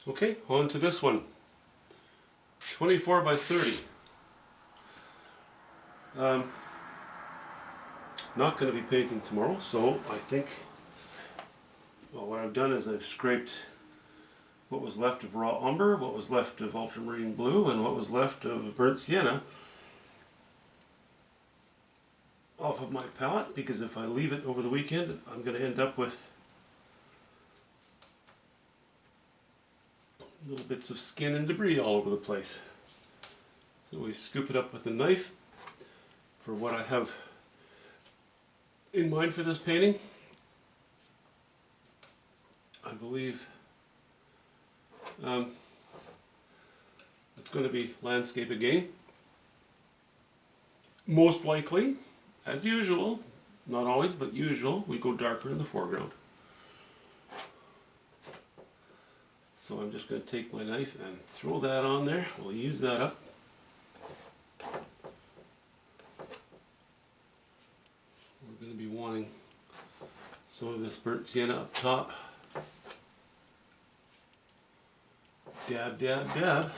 Okay, on to this one. 24 by 30. Not going to be painting tomorrow, so I think, well, what I've done is I've scraped what was left of raw umber, what was left of ultramarine blue, and what was left of burnt sienna off of my palette, because if I leave it over the weekend, I'm going to end up with little bits of skin and debris all over the place. So we scoop it up with a knife for what I have in mind for this painting. I believe it's going to be landscape again. Most likely, as usual, not always, but usual, we go darker in the foreground. So I'm just going to take my knife and throw that on there. We'll use that up. We're going to be wanting some of this burnt sienna up top. Dab, dab, dab.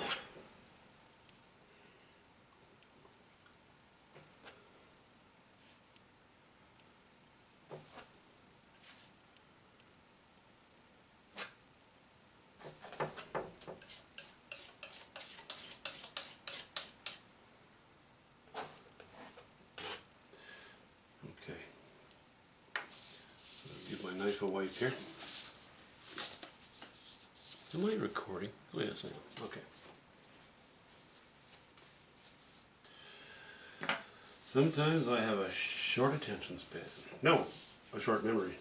Okay. I'll give my knife a wipe here. Am I recording? Oh yes, I am. Okay. Sometimes I have a short attention span. No, a short memory.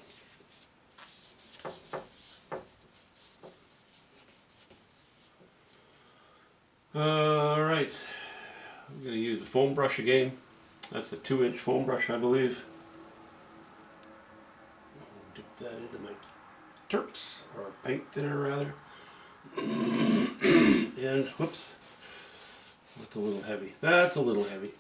Alright, I'm going to use a foam brush again. That's a 2-inch foam brush, I believe. I'll dip that into my turps, or paint thinner rather. And, whoops, that's a little heavy. That's a little heavy.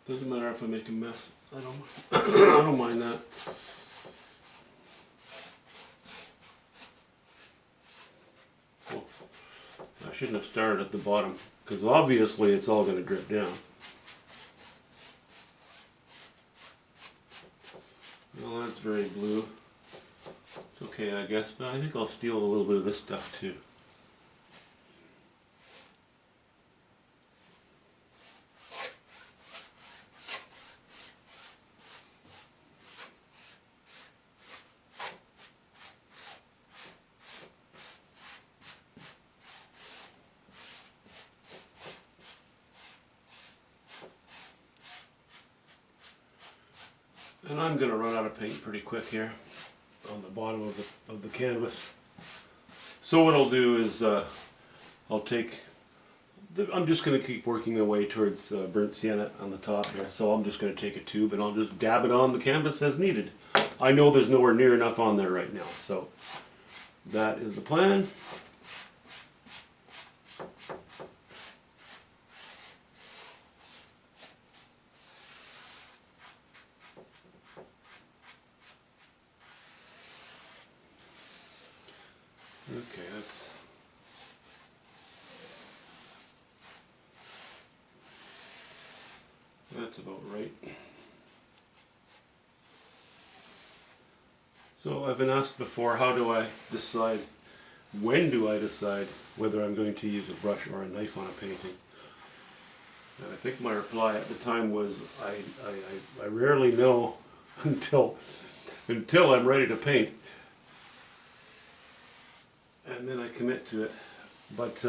Doesn't matter if I make a mess. I don't I don't mind that. Well, I shouldn't have started at the bottom, because obviously it's all going to drip down. Well, that's very blue. It's okay, I guess, but I think I'll steal a little bit of this stuff too. And I'm going to run out of paint pretty quick here on the bottom of the canvas. So what I'll do is I'll take, I'm just going to keep working my way towards burnt sienna on the top here. So I'm just going to take a tube and I'll just dab it on the canvas as needed. I know there's nowhere near enough on there right now, so that is the plan. Okay, that's about right. So I've been asked before, how do I decide, when do I decide whether I'm going to use a brush or a knife on a painting? And I think my reply at the time was, I rarely know until I'm ready to paint. And then I commit to it. But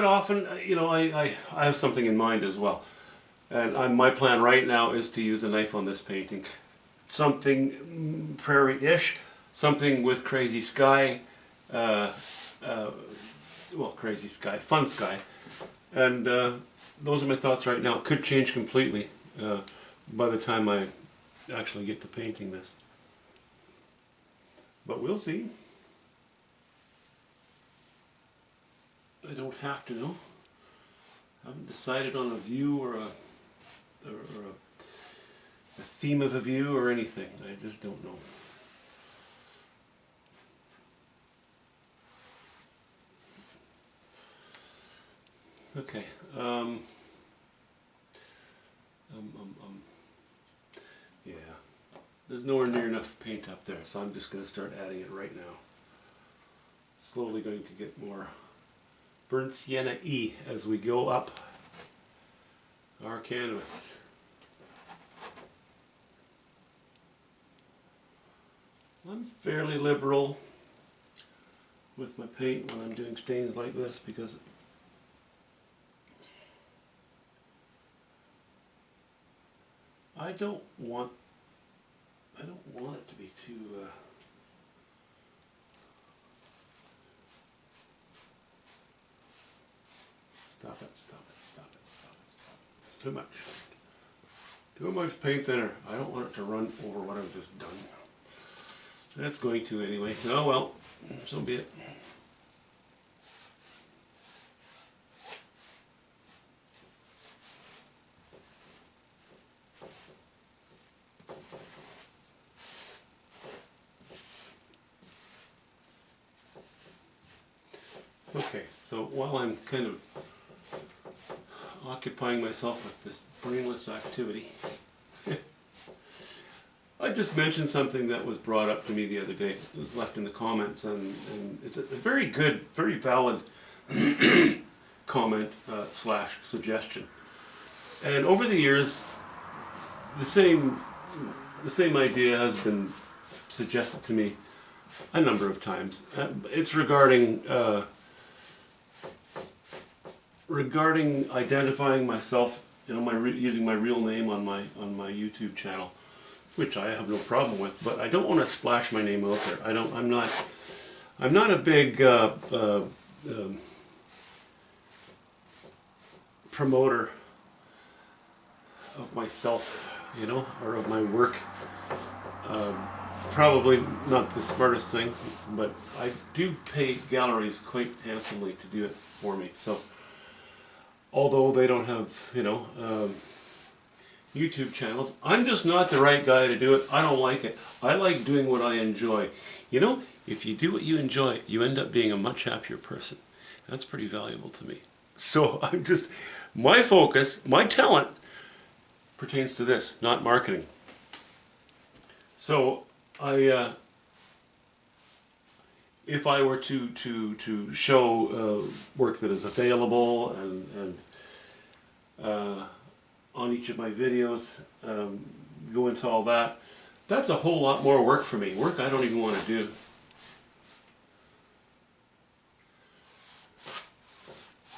often, you know, I have something in mind as well. And my plan right now is to use a knife on this painting. Something prairie-ish, something with crazy sky, well, crazy sky, fun sky. And those are my thoughts right now. It could change completely by the time I actually get to painting this. But we'll see. I don't have to know. I haven't decided on a view or a theme of a view or anything. I just don't know. Okay. Yeah. There's nowhere near enough paint up there, so I'm just going to start adding it right now. Slowly going to get more burnt sienna E as we go up our canvas. I'm fairly liberal with my paint when I'm doing stains like this because I don't want it to be too stop it. Too much. Too much paint thinner. I don't want it to run over what I've just done. That's going to anyway. Oh well, so be it. Okay, so while I'm kind of occupying myself with this brainless activity, I just mentioned something that was brought up to me the other day. It was left in the comments, and it's a very good, very valid comment slash suggestion. And over the years, the same idea has been suggested to me a number of times. It's regarding identifying myself, using my real name on my YouTube channel, which I have no problem with. But I don't want to splash my name out there. I'm not a big promoter of myself, or of my work. Probably not the smartest thing, but I do pay galleries quite handsomely to do it for me. So, although they don't have, YouTube channels, I'm just not the right guy to do it. I don't like it. I like doing what I enjoy. If you do what you enjoy, you end up being a much happier person. That's pretty valuable to me. So my focus, my talent pertains to this, not marketing. So if I were to show work that is available and on each of my videos, go into all that, that's a whole lot more work for me. Work I don't even want to do.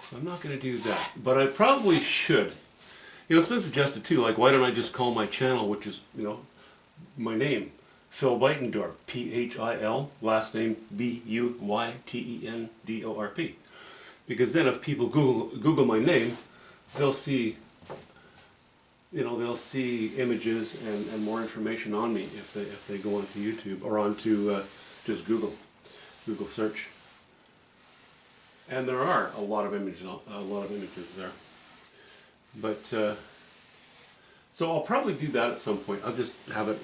So I'm not going to do that, but I probably should. It's been suggested too, like why don't I just call my channel, which is, my name, Phil Bytendorp, P-H-I-L, last name B-U-Y-T-E-N-D-O-R-P. Because then if people Google my name, they'll see, they'll see images and more information on me if they go onto YouTube or onto just Google search. And there are a lot of images there. But so I'll probably do that at some point. I'll just have it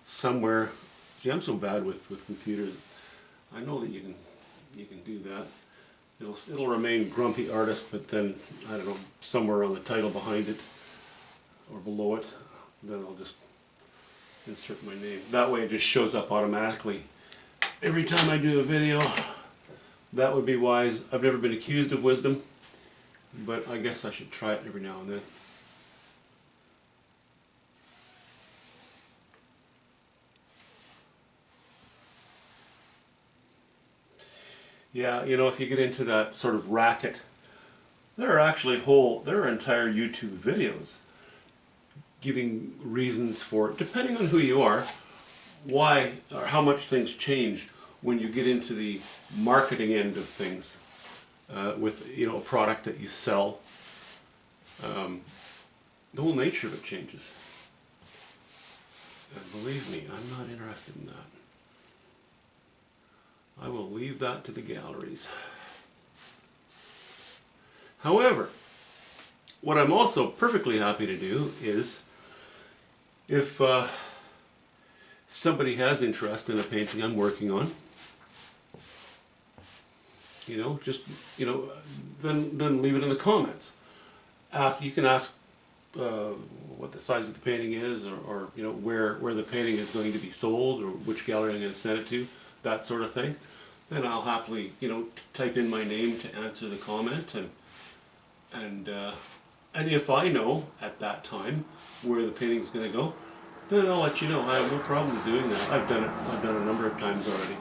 somewhere. See, I'm so bad with computers. I know that you can do that. It'll remain Grumpy Artist, but then I don't know, somewhere on the title behind it or below it, then I'll just insert my name. That way it just shows up automatically every time I do a video. That would be wise. I've never been accused of wisdom, but I guess I should try it every now and then. Yeah, if you get into that sort of racket, there are entire YouTube videos giving reasons for it, depending on who you are, why or how much things change when you get into the marketing end of things with a product that you sell. The whole nature of it changes. And believe me, I'm not interested in that. I will leave that to the galleries. However, what I'm also perfectly happy to do is, if somebody has interest in a painting I'm working on, just, then leave it in the comments. You can ask what the size of the painting is, or where the painting is going to be sold, or which gallery I'm going to send it to, that sort of thing. Then I'll happily, type in my name to answer the comment, and if I know at that time where the painting is going to go, then I'll let you know. I have no problem doing that. I've done it. I've done it a number of times already,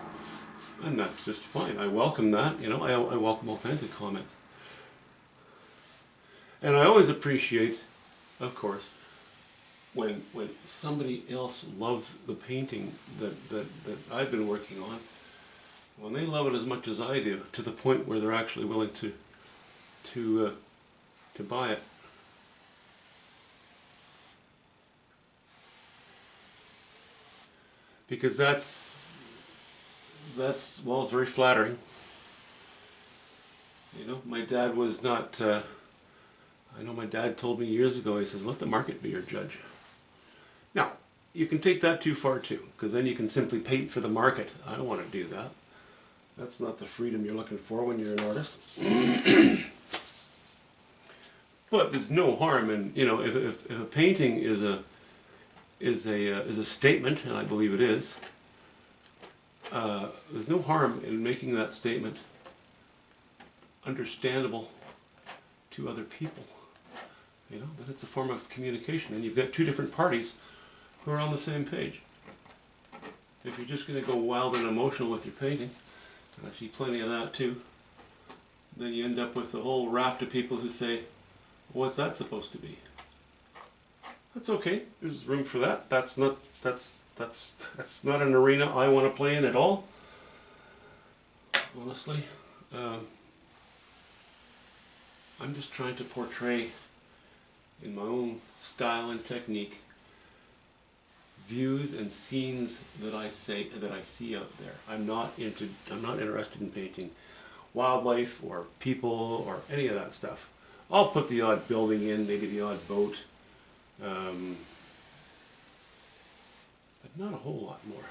and that's just fine. I welcome that. I welcome all kinds of comments, and I always appreciate, of course, when somebody else loves the painting that I've been working on. When they love it as much as I do, to the point where they're actually willing to buy it. Because that's well, it's very flattering. My dad was not, I know my dad told me years ago, he says, let the market be your judge. Now, you can take that too far too, because then you can simply paint for the market. I don't want to do that. That's not the freedom you're looking for when you're an artist. But there's no harm in, if a painting is a statement, and I believe it is, there's no harm in making that statement understandable to other people. That it's a form of communication, and you've got two different parties who are on the same page. If you're just going to go wild and emotional with your painting, and I see plenty of that too, then you end up with a whole raft of people who say, what's that supposed to be? That's okay. There's room for that. That's not an arena I want to play in at all. Honestly, I'm just trying to portray, in my own style and technique, views and scenes that I see out there. I'm not interested in painting wildlife or people or any of that stuff. I'll put the odd building in, maybe the odd boat. But not a whole lot more.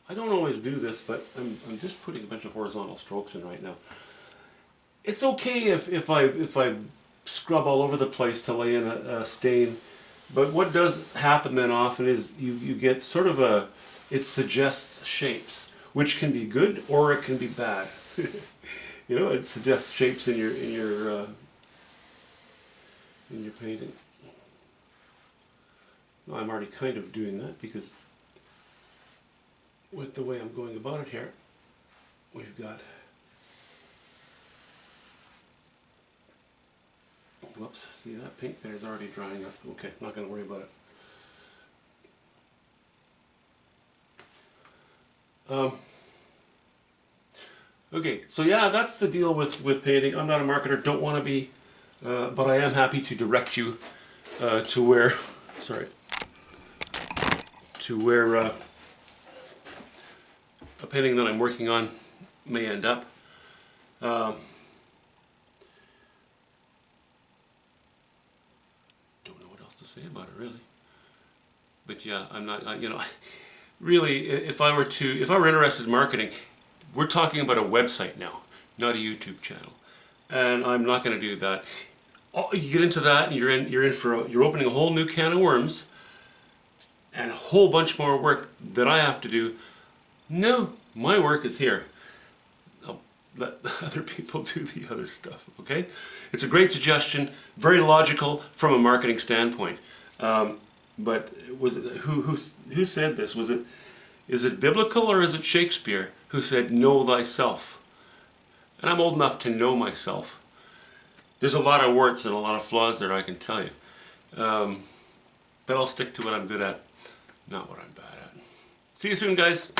I don't always do this, but I'm just putting a bunch of horizontal strokes in right now. It's okay if I scrub all over the place to lay in a stain, but what does happen then often is you get sort of it suggests shapes, which can be good or it can be bad. It suggests shapes in your painting. Now, I'm already kind of doing that because with the way I'm going about it here, we've got, whoops, see that paint there is already drying up. Okay, not going to worry about it. Okay, so yeah, that's the deal with painting. I'm not a marketer, don't want to be, but I am happy to direct you to where a painting that I'm working on may end up. Don't know what else to say about it really. But yeah, I'm not. Really, if I were interested in marketing, we're talking about a website now, not a YouTube channel, and I'm not going to do that. You get into that, and you're opening a whole new can of worms, and a whole bunch more work that I have to do. No, my work is here. I'll let other people do the other stuff, okay? It's a great suggestion, very logical from a marketing standpoint. But who said this? Is it biblical or is it Shakespeare who said, know thyself? And I'm old enough to know myself. There's a lot of warts and a lot of flaws there, I can tell you. But I'll stick to what I'm good at, not what I'm bad at. See you soon, guys.